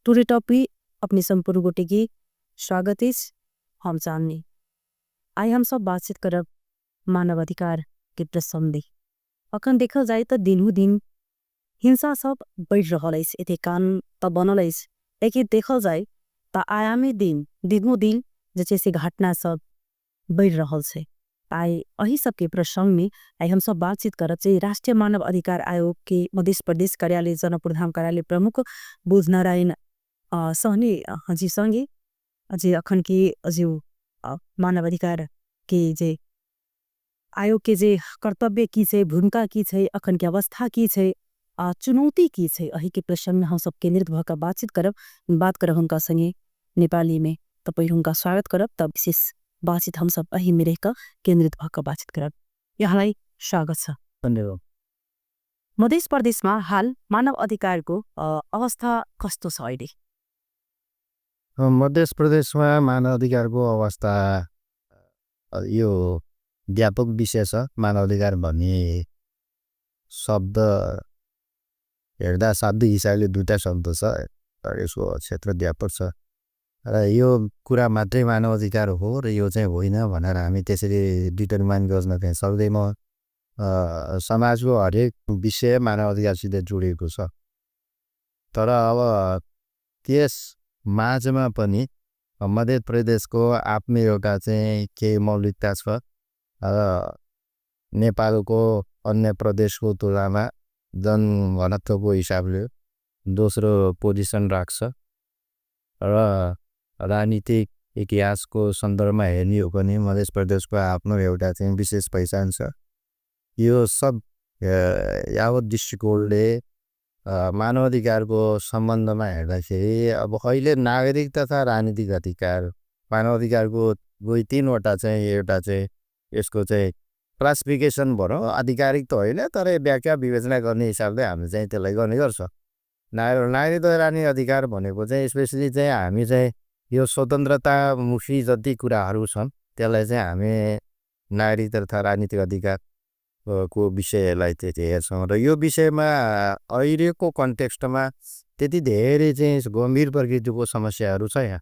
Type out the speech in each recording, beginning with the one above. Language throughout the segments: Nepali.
टूडे टॉपिक अपनी संपूर्ण गोटे की स्वागत है। हम चाहनी आई हम सब बातचीत करब मानवाधिकार के प्रसंग। अखन देखल जाए तो दिनहु दिन हिंसा सब बढ़ रहा है। एते कान त बनल है, लेकिन देखल जाए तो आयामी दिन दिनहु दिन जैसे से घटना सब बढ़ रहा है। आई अही सबके प्रसंग में आई हम सब बातचीत करब चाहिँ राष्ट्रीय मानव अधिकार आयोग के मध्य प्रदेश कार्यालय जनकपुरधाम कार्यालय प्रमुख बुझ नारायण सहनी हजी संगे अझै अखन के अझै मानव अधिकार के जे आयोग के जे कर्तव्य की छै, भूमिका की छै, अखन के अवस्था की छै, चुनौती की छै, अही के प्रसंग में हम सब केंद्रित भकर बातचीत करब हुनका संगे नेपाली में। तो पहिले हुनका स्वागत करब, तब विशेष बातचीत हम सब अही में रहकर केंद्रित भकर बातचीत करब। यहाँलाई स्वागत छ। धन्यवाद। मध्य प्रदेश में हाल मानव अधिकार को अवस्था कस्तो छ अहिले? मध्य प्रदेशमा मानव अधिकारको अवस्था यो व्यापक विषय छ। मानव अधिकार भन्ने शब्द हेर्दा शाब्दिक हिसाबले दुईटा शब्द छ, तर यसको क्षेत्र व्यापक छ र यो कुरा मात्रै मानव अधिकार हो र यो चाहिँ होइन भनेर हामी त्यसरी डिटरमाइन गर्न चाहिँ सक्दैनौँ। समाजको हरेक विषय मानव अधिकारसित जोडिएको छ। तर अब त्यस माझमा पनि मध्य प्रदेशको आफ्नो एउटा चाहिँ केही मौलिकता छ र नेपालको अन्य प्रदेशको तुलनामा जनघनत्वको हिसाबले दोस्रो पोजिसन राख्छ र राजनीतिक इतिहासको सन्दर्भमा हेर्ने हो भने मध्य प्रदेशको आफ्नो एउटा चाहिँ विशेष पहिचान छ। यो सब यावत दृष्टिकोणले मानव अधिकारको सम्बन्धमा हेर्दाखेरि अब अहिले नागरिक तथा राजनीतिक अधिकार मानव अधिकारको दुई तीनवटा चाहिँ एउटा चाहिँ यसको चाहिँ क्लासिफिकेसन भनौँ, आधिकारिक त होइन तर व्याख्या विवेचना गर्ने हिसाबले हामी चाहिँ त्यसलाई गर्ने गर्छ। नागरिक तथा राजनीतिक अधिकार भनेको चाहिँ स्पेसली चाहिँ हामी चाहिँ यो स्वतन्त्रतामुखी जति कुराहरू छन् त्यसलाई चाहिँ हामी नागरिक तथा राजनीतिक अधिकार को विषयलाई चाहिँ हेर्छौँ र यो विषयमा अहिलेको कन्टेक्स्टमा त्यति धेरै चाहिँ गम्भीर प्रकृतिको समस्याहरू छ। यहाँ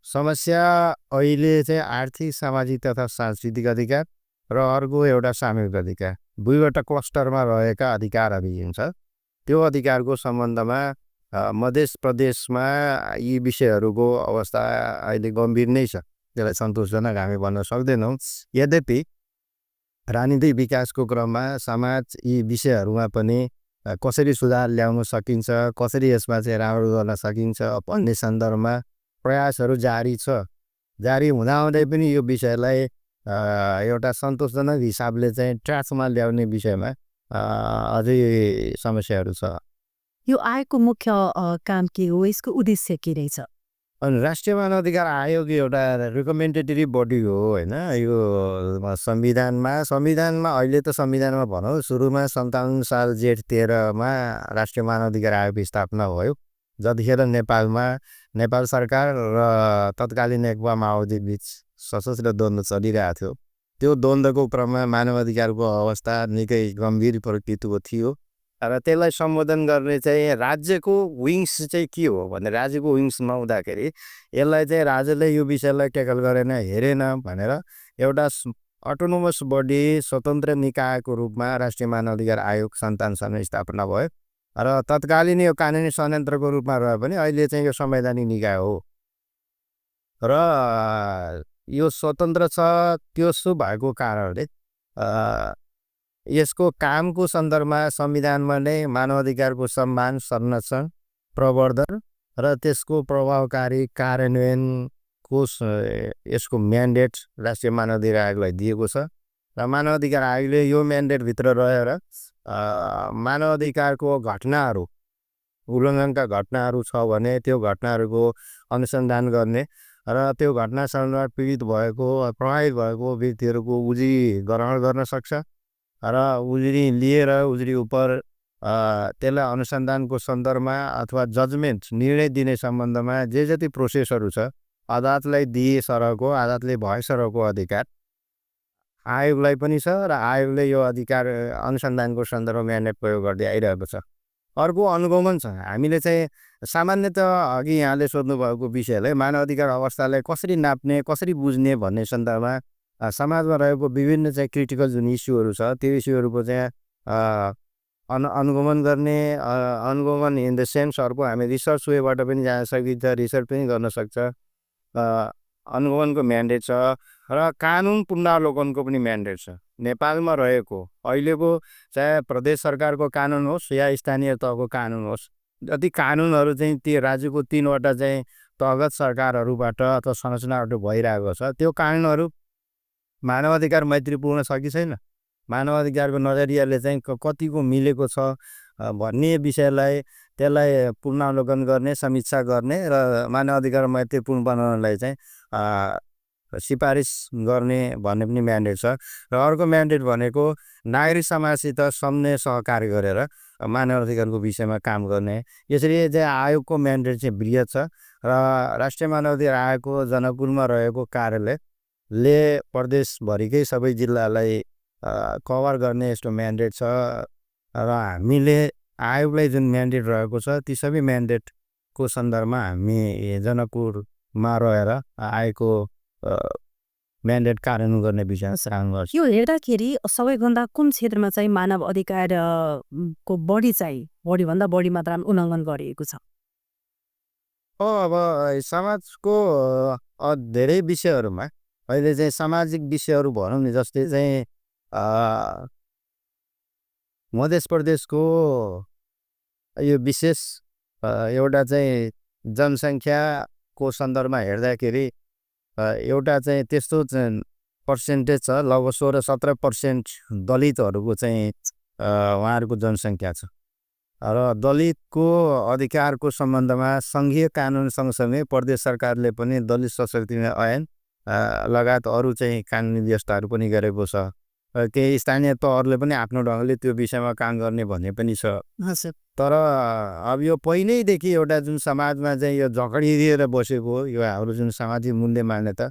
समस्या अहिले चाहिँ आर्थिक, सामाजिक तथा सांस्कृतिक अधिकार र अर्को एउटा सामूहिक अधिकार, दुईवटा क्लस्टरमा रहेका अधिकारहरू हुन्छ। त्यो अधिकारको सम्बन्धमा मध्य प्रदेशमा यी विषयहरूको अवस्था अहिले गम्भीर नै छ। त्यसलाई सन्तोषजनक हामी भन्न सक्दैनौँ। यद्यपि राजनीतिक विकासको क्रममा समाज यी विषयहरूमा पनि कसरी सुधार ल्याउन सकिन्छ, कसरी यसमा चाहिँ राम्रो गर्न सकिन्छ भन्ने सन्दर्भमा प्रयासहरू जारी छ। जारी हुँदाहुँदै पनि यो विषयलाई एउटा सन्तोषजनक हिसाबले चाहिँ ट्र्याकमा ल्याउने विषयमा अझै समस्याहरू छ। यो आयोगको मुख्य काम के हो, यसको उद्देश्य के रहेछ? अनि राष्ट्रिय मानव अधिकार आयोग एउटा रिकमेन्डेटरी बडी हो होइन। यो संविधानमा अहिले त संविधानमा भनौँ सुरुमा 57 साल जेठ 13मा राष्ट्रिय मानव अधिकार आयोग स्थापना भयो। जतिखेर नेपालमा नेपाल सरकार र तत्कालीन नेकपा माओवादी बीच सशस्त्र द्वन्द्व चलिरहेको थियो। त्यो द्वन्द्वको क्रममा मानव अधिकारको अवस्था निकै गम्भीर प्रकृतिको थियो र त्यसलाई सम्बोधन गर्ने चाहिँ राज्यको विङ्स चाहिँ के हो भने राज्यको विङ्समा हुँदाखेरि यसलाई चाहिँ राज्यले यो विषयलाई ट्याकल गरेन, हेरेन भनेर एउटा अटोनोमस बडी स्वतन्त्र निकायको रूपमा राष्ट्रिय मानव अधिकार आयोग 57 सालमा स्थापना भयो र तत्कालीन यो कानुनी संयन्त्रको रूपमा रहे पनि अहिले चाहिँ यो संवैधानिक निकाय हो र यो स्वतन्त्र छ। त्यसो भएको कारणले यसको कामको सन्दर्भमा संविधानमा नै मानव अधिकारको सम्मान, संरक्षण, प्रवर्धन र त्यसको प्रभावकारी कार्यान्वयनको यसको म्यान्डेट राष्ट्रिय मानव अधिकार आयोगलाई दिएको छ र मानव अधिकार आयोगले यो म्यान्डेटभित्र रहेर मानव अधिकारको घटनाहरू, उल्लङ्घनका घटनाहरू छ भने त्यो घटनाहरूको अनुसन्धान गर्ने र त्यो घटना सन्दर्भमा पीडित भएको, प्रभावित भएको व्यक्तिहरूको उजुरी ग्रहण गर्न सक्छ र उजुरी लिएर उजुरी उप त्यसलाई अनुसन्धानको सन्दर्भमा अथवा जजमेन्ट निर्णय दिने सम्बन्धमा जे जति प्रोसेसहरू छ अदालतलाई दिए सरहको, अदालतले भए सरहको अधिकार आयोगलाई पनि छ र आयोगले यो अधिकार अनुसन्धानको सन्दर्भमा म्यान्डेट प्रयोग गर्दै आइरहेको छ। अर्को अनुगमन छ। हामीले चाहिँ सामान्यतः अघि यहाँले सोध्नुभएको विषयलाई मानव अधिकार अवस्थालाई कसरी नाप्ने, कसरी बुझ्ने भन्ने सन्दर्भमा समाजमा रहेको विभिन्न चाहिँ क्रिटिकल जुन इस्युहरू छ त्यो इस्युहरूको चाहिँ अनुगमन गर्ने, अनुगमन इन द सेन्स अर्को हामी रिसर्च वेबाट पनि जान सकिन्छ, रिसर्च पनि गर्न सक्छ। अनुगमनको म्यान्डेट छ र कानुन पुनरावलोकनको पनि म्यान्डेट छ। नेपालमा रहेको अहिलेको चाहे प्रदेश सरकारको कानुन होस् या स्थानीय तहको कानुन होस्, जति कानुनहरू चाहिँ त्यो राज्यको 3वटा चाहिँ तहगत सरकारहरूबाट अथवा संरचनाबाट भइरहेको छ त्यो कानुनहरू मानव अधिकार मैत्रीपूर्ण छ कि छैन, मानव अधिकारको नजरियाले चाहिँ कतिको मिलेको छ भन्ने विषयलाई त्यसलाई पुनरावलोकन गर्ने, समीक्षा गर्ने र मानव अधिकार मैत्रीपूर्ण बनाउनलाई चाहिँ सिफारिस गर्ने भन्ने पनि म्यान्डेट छ। र अर्को म्यान्डेट भनेको नागरिक समाजसित सम्ने सहकार्य गरेर मानव अधिकारको विषयमा काम गर्ने। यसरी चाहिँ आयोगको म्यान्डेट चाहिँ बृहत छ र राष्ट्रिय मानव अधिकार आयोगको जनकपुरमा रहेको कार्यालयले प्रदेशभरिकै सबै जिल्लालाई कभर गर्ने यस्तो म्यान्डेट छ र हामीले आयोगलाई जुन म्यान्डेट रहेको छ ती सबै म्यान्डेटको सन्दर्भमा हामी जनकपुरमा रहेर आयोगको म्यान्डेट कार्यान्वयन गर्ने विषयमा काम गर्छ। यो हेर्दाखेरि सबैभन्दा कुन क्षेत्रमा चाहिँ मानव अधिकार को बढीभन्दा बढी मात्रामा उल्लङ्घन गरिएको छ? अब समाजको धेरै विषयहरूमा अहिले चाहिँ सामाजिक विषयहरू भनौँ नि, जस्तै चाहिँ मध्य प्रदेशको यो विशेष एउटा चाहिँ जनसङ्ख्याको सन्दर्भमा हेर्दाखेरि एउटा चाहिँ त्यस्तो पर्सेन्टेज छ, लगभग 16-17% दलितहरूको चाहिँ उहाँहरूको जनसङ्ख्या छ र दलितको अधिकारको सम्बन्धमा सङ्घीय कानुन सँगसँगै प्रदेश सरकारले पनि दलित सशक्तिकरण ऐन लगायत अरू चाहिँ कानुनी व्यवस्थाहरू पनि गरेको छ। केही स्थानीय तहहरूले पनि आफ्नो ढङ्गले त्यो विषयमा काम गर्ने भन्ने पनि छ। तर अब यो पहिल्यैदेखि एउटा जुन समाजमा चाहिँ यो झकडिएर बसेको यो हाम्रो जुन सामाजिक मूल्य मान्यता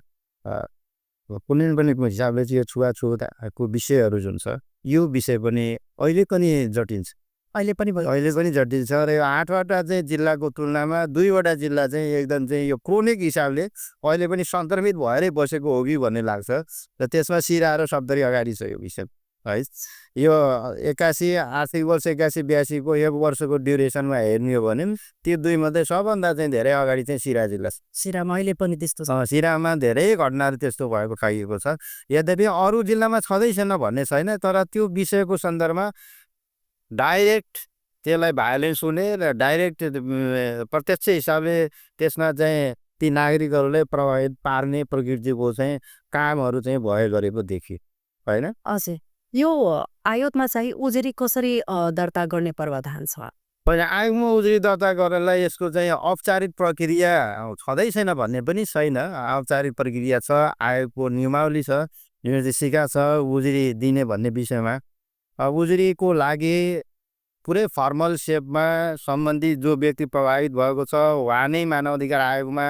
कुनै पनि हिसाबले चाहिँ यो छुवाछुतको विषयहरू जुन छ यो विषय पनि अहिले पनि जटिल छ, अहिले पनि जटिल छ। र यो 8वटा चाहिँ जिल्लाको तुलनामा 2वटा जिल्ला चाहिँ एकदम चाहिँ यो क्रोनिक हिसाबले अहिले पनि सङ्क्रमित भएरै बसेको हो कि भन्ने लाग्छ र त्यसमा सिरा र सप्तरी अगाडि छ यो विषय है। यो 81 आर्थिक वर्ष 81-82 को 1 वर्षको ड्युरेसनमा हेर्ने हो भने त्यो दुईमध्ये सबभन्दा चाहिँ धेरै अगाडि चाहिँ सिरा जिल्ला छ। सिरामा अहिले पनि त्यस्तो छ, सिरामा धेरै घटनाहरू त्यस्तो भएको पाइएको छ। यद्यपि अरू जिल्लामा छँदै छैन भन्ने छैन, तर त्यो विषयको सन्दर्भमा डाइरेक्ट त्यसलाई भायोलेन्स हुने र डाइरेक्ट प्रत्यक्ष हिसाबले त्यसमा चाहिँ ती नागरिकहरूलाई प्रभावित पार्ने प्रकृतिको चाहिँ कामहरू चाहिँ भए गरेको देखियो होइन। हजुर, यो आयोगमा चाहिँ उजुरी कसरी दर्ता गर्ने प्रावधान छ? पहिला आयोगमा उजुरी दर्ता गर्नलाई यसको चाहिँ औपचारिक प्रक्रिया छँदै छैन भन्ने पनि छैन। औपचारिक प्रक्रिया छ, आयोगको नियमावली छ, निर्देशिका छ उजुरी दिने भन्ने विषयमा। उजुरीको लागि पुरै फर्मल सेपमा सम्बन्धित जो व्यक्ति प्रभावित भएको छ उहाँ नै मानव अधिकार आयोगमा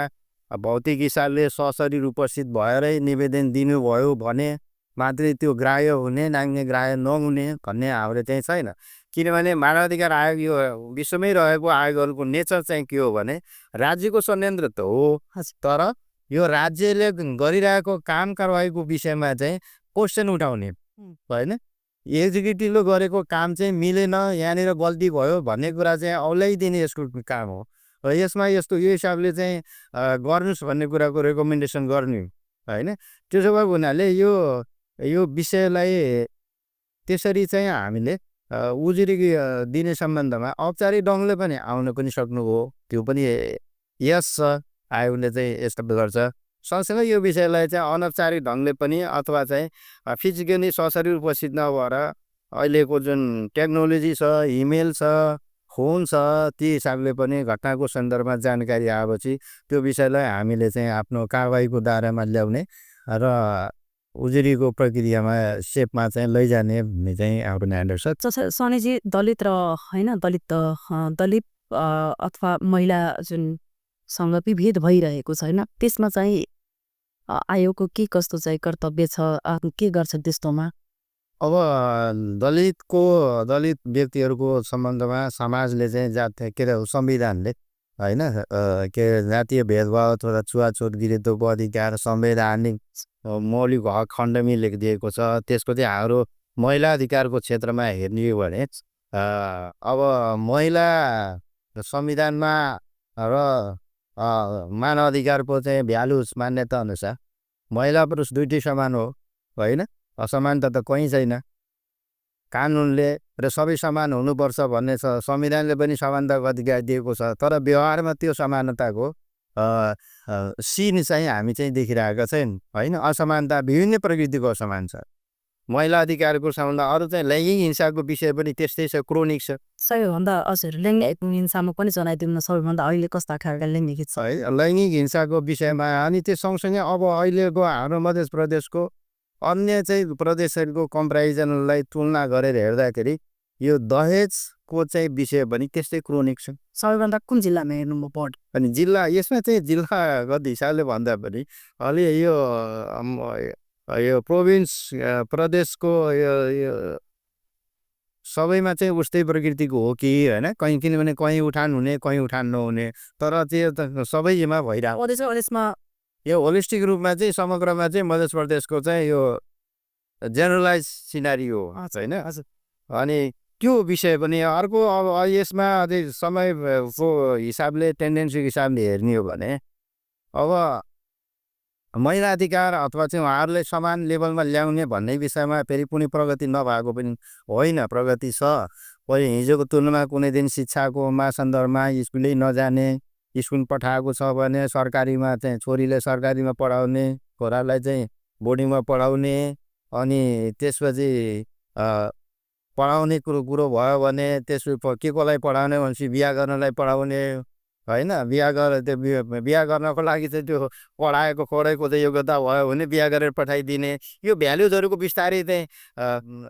भौतिक हिसाबले सशरीर उपस्थित भएरै निवेदन दिनुभयो भने मात्रै त्यो ग्राह्य हुने, नाङ्गे ग्राह्य नहुने भन्ने हाम्रो चाहिँ छैन। किनभने मानव अधिकार आयोग यो विश्वमै रहेको आयोगहरूको नेचर चाहिँ के हो भने राज्यको संयन्त्र त हो, तर यो राज्यले गरिरहेको काम कारवाहीको विषयमा चाहिँ क्वेसन उठाउने होइन। एक्जिक्युटिभले गरेको काम चाहिँ मिलेन, यहाँनिर गल्ती भयो भन्ने कुरा चाहिँ औल्याइदिने यसको काम हो र यसमा यस्तो यो हिसाबले चाहिँ गर्नुहोस् भन्ने कुराको रेकमेन्डेसन गर्ने होइन। त्यसो भएको हुनाले यो विषयलाई त्यसरी चाहिँ हामीले उजुरी दिने सम्बन्धमा औपचारिक ढङ्गले पनि आउन पनि सक्नु हो, त्यो पनि यस छ आयोगले चाहिँ यस्तो गर्छ। सँगसँगै यो विषयलाई चाहिँ अनौपचारिक ढङ्गले पनि अथवा चाहिँ फिजिकली सशरीर उपस्थित नभएर अहिलेको जुन टेक्नोलोजी छ, इमेल छ, फोन छ, ती हिसाबले पनि घटनाको सन्दर्भमा जानकारी आएपछि त्यो विषयलाई हामीले चाहिँ आफ्नो कारवाहीको दायरामा ल्याउने र उजुरीको प्रक्रियामा सेपमा चाहिँ लैजाने भन्ने चाहिँ हाम्रो म्यान्डेट छ। सनीजी, दलित र होइन दलित अथवा महिला जुन सँग विभेद भइरहेको छैन त्यसमा चाहिँ आयोगको के कस्तो चाहिँ कर्तव्य छ, के गर्छ त्यस्तोमा? अब दलित व्यक्तिहरूको सम्बन्धमा समाजले चाहिँ के अरे संविधानले होइन के जातीय भेदभाव तथा छुवाछुत विरुद्धको अधिकार संवैधानिक मौलिक हक खण्डमै लेखिदिएको छ। त्यसको चाहिँ हाम्रो महिला अधिकारको क्षेत्रमा हेर्ने हो भने अब महिला संविधानमा र मानव अधिकारको चाहिँ भ्यालुस मान्यता अनुसार महिला पुरुष दुइटै समान हो होइन। असमानता त कहीँ छैन। कानुनले र सबै समान हुनुपर्छ भन्ने छ, संविधानले पनि समानताको अधिकार दिएको छ। तर व्यवहारमा त्यो समानताको सिन चाहिँ हामी चाहिँ देखिरहेका छैन होइन। असमानता विभिन्न प्रकृतिको असमान छ। महिला अधिकारको सम्बन्ध अरू चाहिँ लैङ्गिक हिंसाको विषय पनि त्यस्तै छ, क्रोनिक छ। सबैभन्दा हजुर लैङ्गिक हिंसामा पनि जनाइदिनु सबैभन्दा अहिले कस्ता खालका लैङ्गिक हिंसा है लैङ्गिक हिंसाको विषयमा। अनि त्यो सँगसँगै अब अहिलेको हाम्रो मध्य प्रदेशको अन्य चाहिँ प्रदेशहरूको कम्पेरिजनलाई तुलना गरेर हेर्दाखेरि यो दहेजको चाहिँ विषय पनि त्यस्तै क्रोनिक छ। सबैभन्दा कुन जिल्लामा हेर्नुभयो बढ? अनि जिल्ला यसमा चाहिँ जिल्लागत हिसाबले भन्दा पनि अलि यो प्रोभिन्स प्रदेशको यो सबैमा चाहिँ उस्तै प्रकृतिको हो कि होइन। कहीँ किनभने कहीँ उठान हुने कहीँ उठान नहुने, तर त्यो त सबैमा भइरहेको यो होलिस्टिक रूपमा चाहिँ समग्रमा चाहिँ मध्य प्रदेशको चाहिँ यो जेनरलाइज सिनारियो होइन। अनि त्यो विषय पनि अर्को अब यसमा अझै समयको हिसाबले टेन्डेन्सीको हिसाबले हेर्ने हो भने अब महिला अधिकार अथवा चाहिँ उहाँहरूले समान लेभलमा ल्याउने भन्ने विषयमा फेरि कुनै प्रगति नभएको पनि होइन, प्रगति छ। पहिले हिजोको तुलनामा कुनै दिन शिक्षाको सन्दर्भमा स्कुलै नजाने, स्कुल पठाएको छ भने सरकारीमा चाहिँ छोरीले सरकारीमा पढाउने, छोरालाई चाहिँ बोर्डिङमा पढाउने। अनि त्यसपछि पढाउने कुरो भयो भने त्यसपछि के कोलाई पढाउने भनेपछि बिहा गर्नलाई पढाउने होइन। बिहा गर्नको लागि चाहिँ त्यो पढाएको चाहिँ योग्यता भयो भने बिहा गरेर पठाइदिने। यो भ्यालुजहरूको बिस्तारै चाहिँ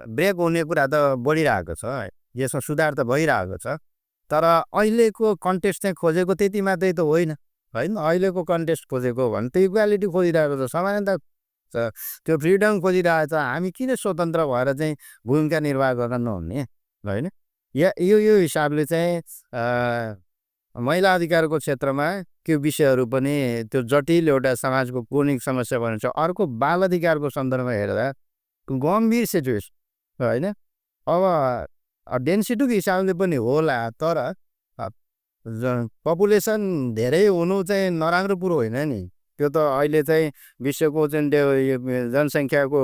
ब्रेक हुने कुरा त बढिरहेको छ, यसमा सुधार त भइरहेको छ। तर अहिलेको कन्टेस्ट चाहिँ खोजेको त्यति मात्रै त होइन होइन। अहिलेको कन्टेस्ट खोजेको भने त इक्वालिटी खोजिरहेको छ, समानता छ, त्यो फ्रिडम खोजिरहेको छ। हामी किन स्वतन्त्र भएर चाहिँ भूमिका निर्वाह गर्न नहुने होइन। यो हिसाबले चाहिँ महिला अधिकारको क्षेत्रमा त्यो विषयहरू पनि त्यो जटिल एउटा समाजको क्रोनिक समस्या बन्छ। अर्को बाल अधिकारको सन्दर्भमा हेर्दा गम्भीर सिचुएसन होइन। अब डेन्सिटीको हिसाबले पनि होला, तर पपुलेसन धेरै हुनु चाहिँ नराम्रो कुरो होइन नि। त्यो त अहिले चाहिँ विश्वको चाहिँ जनसङ्ख्याको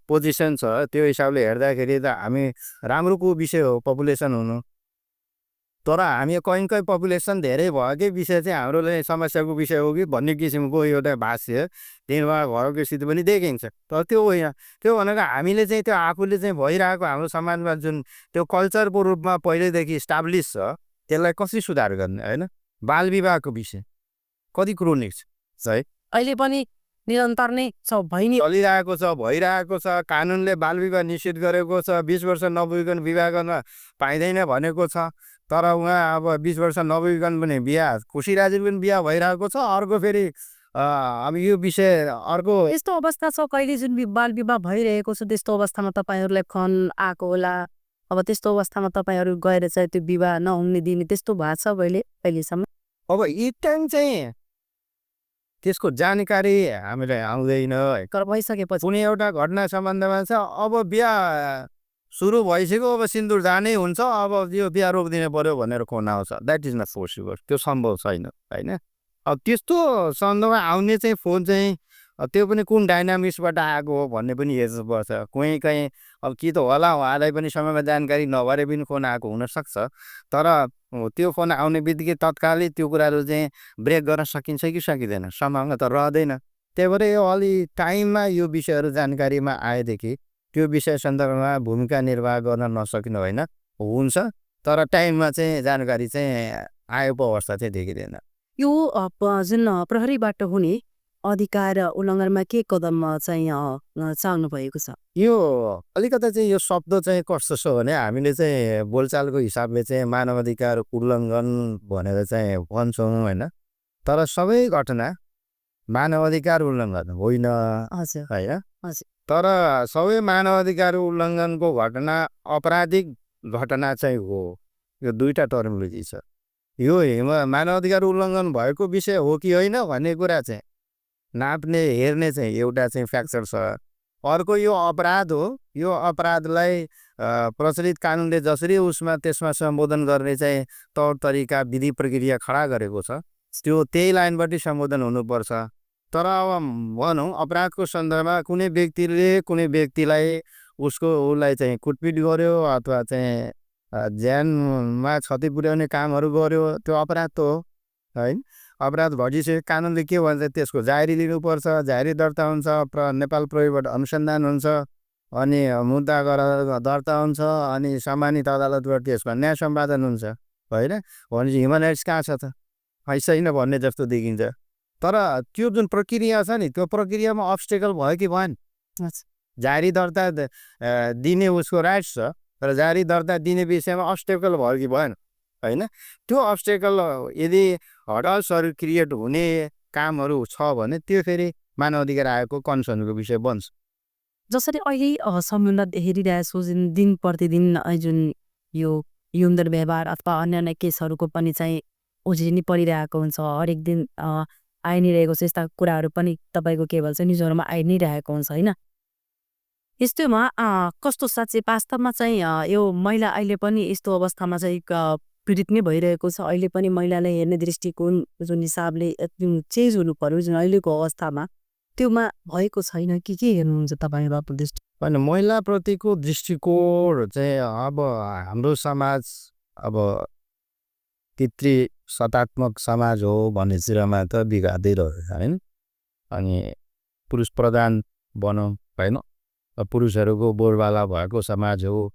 पोजिसन छ, त्यो हिसाबले हेर्दाखेरि त हामी राम्रोको विषय हो पपुलेसन हुनु। तर हामी कहीँ पपुलेसन धेरै भएकै विषय चाहिँ हाम्रो समस्याको विषय हो कि भन्ने किसिमको एउटा भाष्य निर्वाह भएको स्थिति पनि देखिन्छ। तर त्यो होइन। त्यो भनेको हामीले चाहिँ त्यो आफूले चाहिँ भइरहेको हाम्रो समाजमा जुन त्यो कल्चरको रूपमा पहिल्यैदेखि इस्टाब्लिस छ, त्यसलाई कसरी सुधार गर्ने होइन। बाल विवाहको विषय कति क्रोनिक छ है, अहिले पनि निरन्तर नै चलिरहेको छ, भइरहेको छ। कानुनले बाल विवाह निषेध गरेको छ, 20 वर्ष नपुगिकन विवाह गर्न पाइँदैन भनेको छ। तर उहाँ अब 20 वर्ष नपुगिकन पनि बिहा खुसीराजी पनि बिहा भइरहेको छ। अर्को फेरि अब यो विषय अर्को यस्तो अवस्था छ, कहिले जुन बाल विवाह भइरहेको छ त्यस्तो अवस्थामा तपाईँहरूलाई फोन आएको होला। अब त्यस्तो अवस्थामा तपाईँहरू गएर चाहिँ त्यो विवाह नहुने दिने त्यस्तो भएको छ अहिलेसम्म? अब एक टाइम चाहिँ त्यसको जानकारी हामीलाई आउँदैन। तर भइसकेपछि कुनै एउटा घटना सम्बन्धमा छ, अब बिहा सुरु भइसक्यो, अब सिन्दुर जानै हुन्छ, अब यो बिहा रोकिदिनु पर्यो भनेर फोन आउँछ। द्याट इज नट पोसिबल, त्यो सम्भव छैन होइन। अब त्यस्तो सन्दर्भमा आउने चाहिँ फोन चाहिँ त्यो पनि कुन डाइनामिक्सबाट आएको हो भन्ने पनि हेर्नुपर्छ। कहीँ अब कि त होला उहाँलाई पनि समयमा जानकारी नभएर पनि फोन आएको हुनसक्छ। तर त्यो फोन आउने बित्तिकै तत्कालै त्यो कुराहरू चाहिँ ब्रेक गर्न सकिन्छ कि सकिँदैन, सम्भावना त रहँदैन। त्यही भएर यो अलि टाइममा यो विषयहरू जानकारीमा आएदेखि त्यो विषय सन्दर्भमा भूमिका निर्वाह गर्न नसकिनु होइन, हुन्छ। तर टाइममा चाहिँ जानकारी चाहिँ आएको अवस्था चाहिँ देखिँदैन। यो जुन प्रहरीबाट हुने अधिकार उल्लङ्घनमा के कदम चाहिँ चाल्नु भएको छ? यो अलिकता चाहिँ यो शब्द चाहिँ कस्तो छ भने हामीले चाहिँ बोलचालको हिसाबले चाहिँ मानवाधिकार उल्लङ्घन भनेर चाहिँ भन्छौँ होइन। तर सबै घटना मानवाधिकार उल्लङ्घन होइन होइन। तर सबै मानवाधिकार उल्लङ्घनको घटना आपराधिक घटना चाहिँ हो। यो दुईटा टर्मिनोलोजी छ। यो मानवाधिकार उल्लङ्घन भएको विषय हो कि होइन भन्ने कुरा चाहिँ नाप्ने हेर्ने चाहिँ एउटा चाहिँ फ्याक्टर छ। अर्को यो अपराध हो। यो अपराधलाई प्रचलित कानुनले जसरी त्यसमा सम्बोधन गर्ने चाहिँ तौर तरिका विधि प्रक्रिया खडा गरेको छ त्यो त्यही लाइनबाटै सम्बोधन हुनुपर्छ। तर अब भनौँ अपराधको सन्दर्भमा कुनै व्यक्तिले कुनै व्यक्तिलाई उसलाई चाहिँ कुटपिट गर्यो अथवा चाहिँ ज्यानमा क्षति पुर्याउने कामहरू गर्यो त्यो अपराध त हो हैन। अपराध भइसक्यो कानुनले के भन्छ त्यसको जाहेरी लिनुपर्छ। जाहेरी दर्ता हुन्छ। नेपाल प्रहरीबाट अनुसन्धान हुन्छ अनि मुद्दा दर्ता हुन्छ अनि सम्मानित अदालतबाट त्यसमा न्याय सम्पादन हुन्छ होइन। भनेपछि ह्युमन राइट्स कहाँ छ त छैन भन्ने जस्तो देखिन्छ। तर त्यो जुन प्रक्रिया छ नि त्यो प्रक्रियामा अब्स्टेकल भयो कि भएन। जाहेरी दर्ता दिने उसको राइट्स छ तर जाहेरी दर्ता दिने विषयमा अब्स्टेकल भयो कि भएन होइन। त्यो अब्स्टेकल यदि हडल्सहरू क्रिएट हुने कामहरू छ भने त्यो फेरि मानवाधिकार आयोगको कन्सर्नको विषय बन्छ। जसरी अहिले सम्बन्ध हेरिरहेको छु दिन प्रतिदिन जुन यो यौन व्यवहार अथवा अन्य केसहरूको पनि चाहिँ उझिनी परिरहेको हुन्छ। हरेक दिन आइ नै रहेको छ। यस्ता कुराहरू पनि तपाईँको के भन्छ न्युजहरूमा आइ नै रहेको हुन्छ होइन। यस्तोमा कस्तो साँच्चै वास्तवमा चाहिँ यो महिला अहिले पनि यस्तो अवस्थामा चाहिँ पीडित नै भइरहेको छ। अहिले पनि महिलालाई हेर्ने दृष्टिकोण जुन हिसाबले चेन्ज हुनु पर्यो जुन अहिलेको अवस्थामा त्योमा भएको छैन कि के हेर्नुहुन्छ तपाईँको आफ्नो दृष्टि? होइन महिलाप्रतिको दृष्टिकोण चाहिँ अब हाम्रो समाज अब पितृ सत्तात्मक समाज हो भन्ने चिरमा त बिगार्दै रह्यो होइन। अनि पुरुष प्रधान भनौँ होइन पुरुषहरूको बोलबाला भएको समाज हो।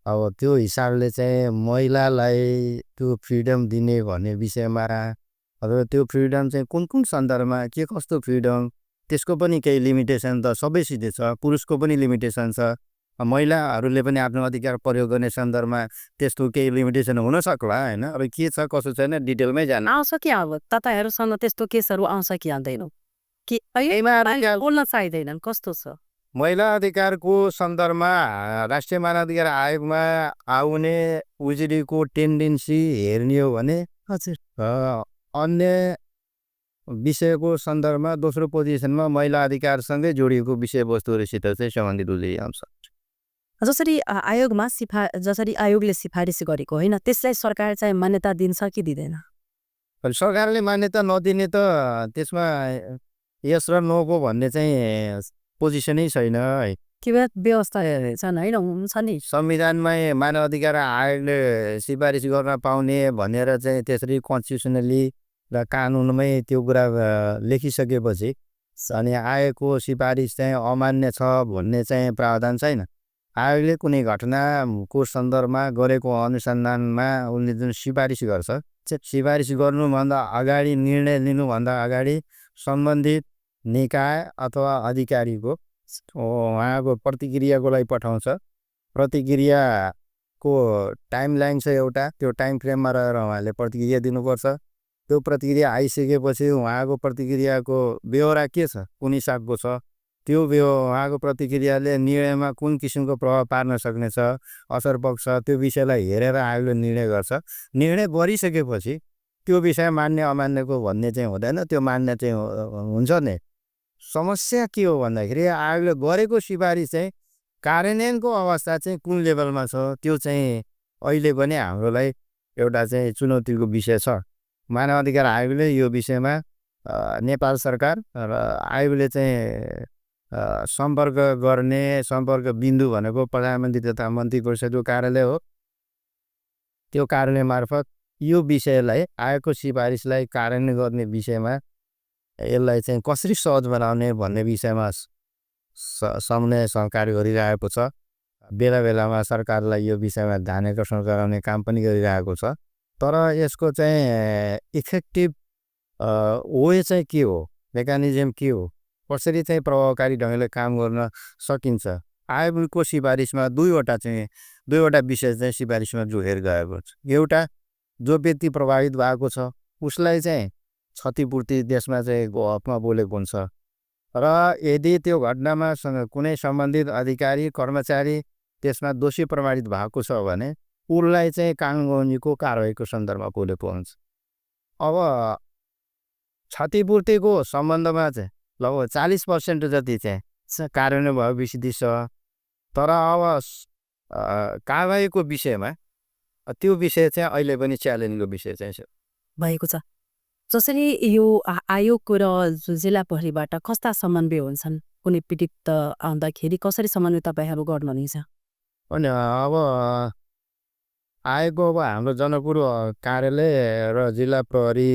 अब त्यो हिसाबले चाहिँ महिलालाई त्यो फ्रिडम दिने भन्ने विषयमा अथवा त्यो फ्रिडम चाहिँ कुन कुन सन्दर्भमा के कस्तो फ्रिडम त्यसको पनि केही लिमिटेसन त सबैसित छ। पुरुषको पनि लिमिटेसन छ। महिलाहरूले पनि आफ्नो अधिकार प्रयोग गर्ने सन्दर्भमा त्यस्तो केही लिमिटेसन हुन सक्ला होइन। अब के छ कसो छैन डिटेलमै जान आउँछ कि अब तपाईँहरूसँग त्यस्तो केसहरू आउँछ कि आउँदैन कि बोल्न चाहिँदैनन् कस्तो छ? महिला अधिकारको सन्दर्भमा राष्ट्रिय मानवाधिकार आयोगमा आउने उजुरीको टेन्डेन्सी हेर्ने हो भने हजुर अन्य विषयको सन्दर्भमा दोस्रो पोजिसनमा महिला अधिकारसँगै जोडिएको विषयवस्तुहरूसित चाहिँ सम्बन्धित उजुरी आउँछ। जसरी आयोगमा जसरी आयोगले सिफारिस गरेको होइन त्यसलाई सरकार चाहिँ मान्यता दिन्छ कि दिँदैन? सरकारले मान्यता नदिने त त्यसमा यस र नोको भन्ने चाहिँ पोजिसनै छैन है। के व्यवस्था छन् होइन हुन्छ नि संविधानमै मानव अधिकार आयोगले सिफारिस गर्न पाउने भनेर चाहिँ त्यसरी कन्स्टिट्युसनली र कानुनमै त्यो कुरा लेखिसकेपछि अनि आयोगको सिफारिस चाहिँ अमान्य छ भन्ने चाहिँ प्रावधान छैन। आयोगले कुनै घटनाको सन्दर्भमा गरेको अनुसन्धानमा उनले जुन सिफारिस गर्छ सिफारिस गर्नुभन्दा अगाडि निर्णय लिनुभन्दा अगाडि सम्बन्धित निकाय अथवा अधिकारीको उहाँको प्रतिक्रियाको लागि पठाउँछ। प्रतिक्रियाको टाइमलाइन छ एउटा त्यो टाइम फ्रेममा रहेर उहाँले प्रतिक्रिया दिनुपर्छ। त्यो प्रतिक्रिया आइसकेपछि उहाँको प्रतिक्रियाको बेहोरा के छ कुन हिसाबको छ त्यो उहाँको प्रतिक्रियाले निर्णयमा कुन किसिमको प्रभाव पार्न सक्नेछ असर पक्ष त्यो विषयलाई हेरेर आयोगले निर्णय गर्छ। निर्णय गरिसकेपछि त्यो विषय मान्य अमान्यको भन्ने चाहिँ हुँदैन। त्यो मान्य चाहिँ हुन्छ नै। समस्या के हो भन्दाखेरि आयोगले गरेको सिफारिस चाहिँ कार्यान्वयनको अवस्था चाहिँ कुन लेभलमा छ त्यो चाहिँ अहिले पनि हाम्रोलाई एउटा चाहिँ चुनौतीको विषय छ। मानव अधिकार आयोगले यो विषयमा नेपाल सरकार र आयोगले चाहिँ सम्पर्क गर्ने सम्पर्क बिन्दु भनेको प्रधानमन्त्री तथा मन्त्री परिषदको कार्यालय हो। त्यो कार्यालय मार्फत यो विषयलाई आयोगको सिफारिसलाई कार्यान्वयन गर्ने विषयमा यसलाई चाहिँ कसरी सहज बनाउने भन्ने विषयमा समन्वय सहकारी गरिरहेको छ। बेला बेलामा सरकारलाई यो विषयमा ध्यान आकर्षण गराउने काम पनि गरिरहेको छ। तर यसको चाहिँ इफेक्टिभ वे चाहिँ के हो मेकानिजम के हो कसरी चाहिँ प्रभावकारी ढङ्गले काम गर्न सकिन्छ। आयोगको सिफारिसमा दुईवटा विषय चाहिँ सिफारिसमा जोडेर गएको छ। एउटा जो व्यक्ति प्रभावित भएको छ उसलाई चाहिँ क्षतिपूर्ति देशमा चाहिँ हकमा बोलेको हुन्छ र यदि त्यो घटनामा कुनै सम्बन्धित अधिकारी कर्मचारी त्यसमा दोषी प्रमाणित भएको छ भने उसलाई चाहिँ कानुनको कारवाहीको सन्दर्भमा पुगेको हुन्छ। अब क्षतिपूर्तिको सम्बन्धमा चाहिँ लगभग 40% जति चाहिँ कार्यान्वयन भएको स्थिति छ। तर अब कारवाहीको विषयमा त्यो विषय चाहिँ अहिले पनि च्यालेन्जको विषय चाहिँ छ। भएको छ। जसरी यो आयोगको र जिल्ला प्रहरीबाट कस्ता समन्वय हुन्छन्? कुनै पीडित आउँदाखेरि कसरी समन्वय तपाईँहरू गर्नुहुनेछ? अनि अब आएको अब हाम्रो जनकपुर कार्यालय र जिल्ला प्रहरी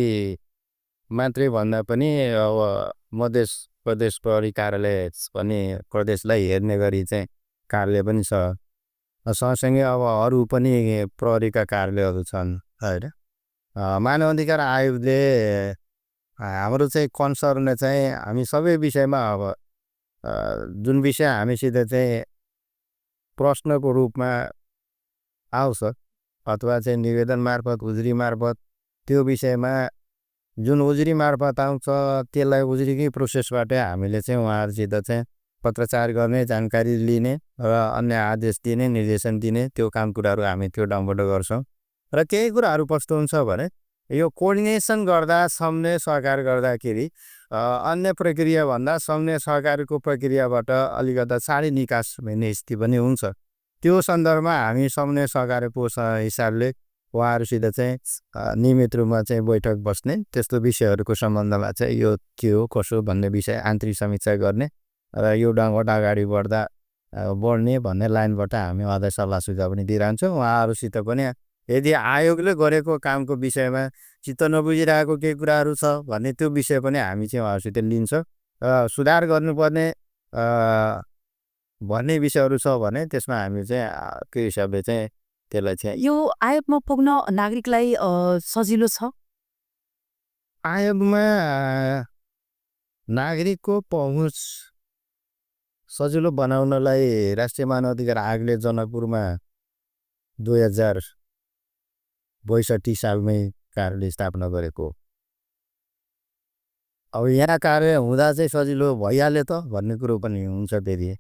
मात्रै भन्दा पनि अब मध्य प्रदेश प्रहरी कार्यालय पनि प्रदेशलाई हेर्ने गरी चाहिँ कार्यालय पनि छ। सँगसँगै अब अरू पनि प्रहरीका कार्यालयहरू छन् होइन। मानव अधिकार आयोगले हाम्रो चाहिँ कन्सर्न चाहिँ हामी सबै विषयमा अब जुन विषय हामीसित चाहिँ प्रश्नको रूपमा आउँछ अथवा चाहिँ निवेदन मार्फत उजुरी मार्फत त्यो विषयमा जुन उजुरी मार्फत आउँछ त्यसलाई उजुरीकै प्रोसेसबाटै हामीले चाहिँ उहाँहरूसित चाहिँ पत्रचार गर्ने, जानकारी लिने र अन्य आदेश दिने, निर्देशन दिने त्यो काम कुराहरू हामी त्यो ढङ्गबाट गर्छौँ। र केही कुराहरू कस्तो हुन्छ भने यो कोर्डिनेसन गर्दा सम्झने सहकार गर्दाखेरि अन्य प्रक्रियाभन्दा सम्झने सहकारको प्रक्रियाबाट अलिकता चाँडै निकास हुने स्थिति पनि हुन्छ। त्यो सन्दर्भमा हामी सम्झने सहकारको हिसाबले उहाँहरूसित चाहिँ नियमित रूपमा चाहिँ बैठक बस्ने, त्यस्तो विषयहरूको सम्बन्धमा चाहिँ यो के हो कसो भन्ने विषय आन्तरिक समीक्षा गर्ने र यो ढङ्गबाट अगाडि बढ्ने भन्ने लाइनबाट हामी अझै सल्लाह सुझाव पनि दिइरहन्छौँ। उहाँहरूसित पनि यदि आयोगले गरेको कामको विषयमा चित्त नबुझिरहेको केही कुराहरू छ भने त्यो विषय पनि हामी चाहिँ उहाँहरूसित लिन्छौँ। सुधार गर्नुपर्ने भन्ने विषयहरू छ भने त्यसमा हामी चाहिँ त्यो हिसाबले चाहिँ त्यसलाई चाहिँ यो आयोगमा पुग्न नागरिकलाई सजिलो छ? आयोगमा नागरिकको पहुँच सजिलो बनाउनलाई राष्ट्रिय मानव अधिकार आयोगले जनकपुरमा 2062 सालमै कार्यालय स्थापना गरेको। अब यहाँ कार्य हुँदा चाहिँ सजिलो भइहाल्यो त भन्ने कुरो पनि हुन्छ। फेरि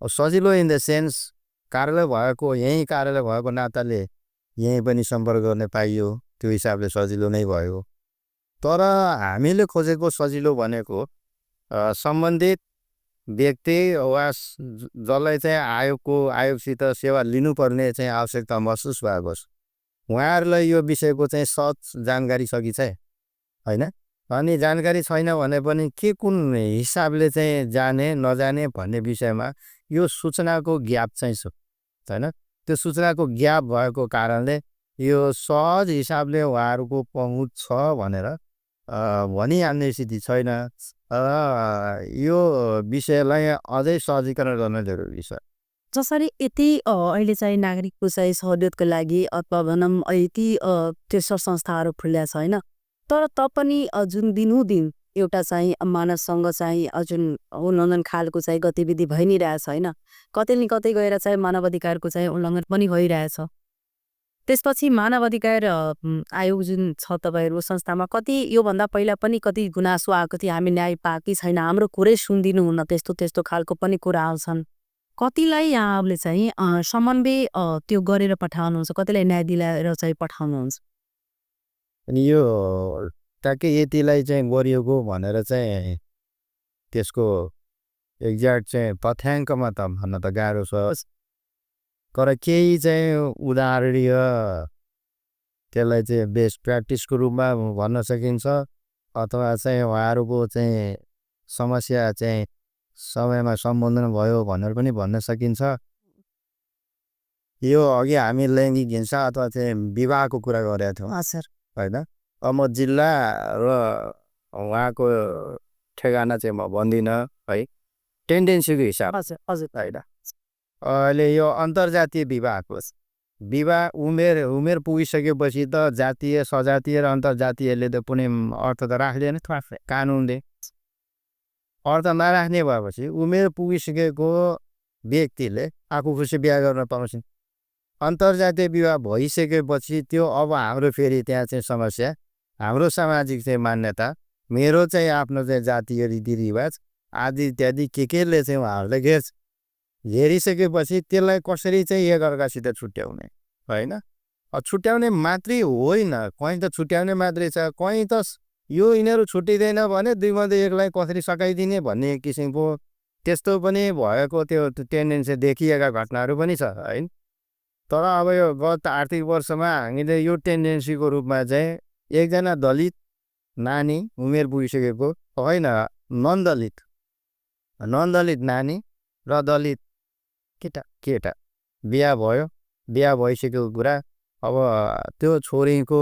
अब सजिलो इन द सेन्स कार्यालय भएको यहीँ कार्यालय भएको नाताले यहीँ पनि सम्पर्क गर्ने पाइयो, त्यो हिसाबले सजिलो नै भयो। तर हामीले खोजेको सजिलो भनेको सम्बन्धित व्यक्ति वा जसलाई चाहिँ आयोगसित सेवा लिनुपर्ने चाहिँ आवश्यकता महसुस भएको छ उहाँहरूलाई यो विषयको चाहिँ सच जानकारी सकी छ होइन। अनि जानकारी छैन भने पनि के कुन हिसाबले चाहिँ जाने नजाने भन्ने विषयमा यो सूचनाको ग्याप चाहिँ छ होइन। त्यो सूचनाको ग्याप भएको कारणले यो सहज हिसाबले उहाँहरूको पहुँच छ भनेर भनिहाल्ने स्थिति छैन। यो विषयलाई अझै सहजीकरण गर्न जरुरी छ। जसरी यति अहिले चाहिँ नागरिकको चाहिँ सहुलियतको लागि अथवा भनौँ यति तेस्रो संस्थाहरू खुल्ला छ होइन। तर तपनि जुन दिनहुदिन एउटा चाहिँ मानवसँग चाहिँ जुन उल्लङ्घन खालको चाहिँ गतिविधि भइ नै रहेछ होइन। कतै न कतै गएर चाहिँ मानव अधिकारको चाहिँ उल्लङ्घन पनि भइरहेछ। त्यसपछि मानव अधिकार आयोग जुन छ तपाईँहरूको संस्थामा कति योभन्दा पहिला पनि कति गुनासो आएको थियो, हामी न्याय पाएकै छैन, हाम्रो कुरै सुनिदिनु हुन्न, त्यस्तो खालको पनि कुरा आउँछन्। कतिलाई यहाँले चाहिँ समन्वय त्यो गरेर पठाउनुहुन्छ, कतिलाई न्याय दिलाएर चाहिँ पठाउनुहुन्छ? अनि यो ट्याक्कै यतिलाई चाहिँ गरिएको भनेर चाहिँ त्यसको एक्ज्याक्ट चाहिँ तथ्याङ्कमा त भन्न त गाह्रो छ। तर केही चाहिँ उदाहरणीय त्यसलाई चाहिँ बेस्ट प्र्याक्टिसको रूपमा भन्न सकिन्छ अथवा चाहिँ उहाँहरूको चाहिँ समस्या चाहिँ समयमा सम्बोधन भयो भनेर पनि भन्न सकिन्छ। यो अघि हामी लैङ्गिक हिंसा अथवा चाहिँ विवाहको कुरा गरेका थियौँ होइन। अब म जिल्ला र उहाँको ठेगाना चाहिँ म भन्दिनँ है, टेन्डेन्सीको हिसाब होइन। अहिले यो अन्तर्जातीय विवाह उमेर पुगिसकेपछि त जातीय सजातीय र अन्तर्जातीयले त कुनै अर्थ त राख्दैन कानुनले। अर्थ नराख्ने भएपछि उमेर पुगिसकेको व्यक्तिले आफू खुसी बिहा गर्न पाउँछन्। अन्तर्जातीय विवाह भइसकेपछि त्यो अब हाम्रो फेरि त्यहाँ चाहिँ समस्या, हाम्रो सामाजिक चाहिँ मान्यता मेरो चाहिँ आफ्नो चाहिँ जातीय रीतिरिवाज आदि इत्यादि केले चाहिँ उहाँहरूले हेरिसकेपछि त्यसलाई कसरी चाहिँ एकअर्कासित छुट्याउने होइन। छुट्याउने मात्रै होइन, कहीँ त छुट्याउने मात्रै छ, कहीँ त यो यिनीहरू छुट्टिँदैन भने दुईमध्ये एकलाई कसरी सकाइदिने भन्ने किसिमको त्यस्तो पनि भएको त्यो टेन्डेन्सी देखिएका घटनाहरू पनि छ होइन। तर अब यो गत आर्थिक वर्षमा हामीले यो टेन्डेन्सीको रूपमा चाहिँ एकजना दलित नानी उमेर पुगिसकेको होइन, नन दलित नानी र दलित केटा बिहा भयो, बिहा भइसकेको कुरा अब त्यो छोरीको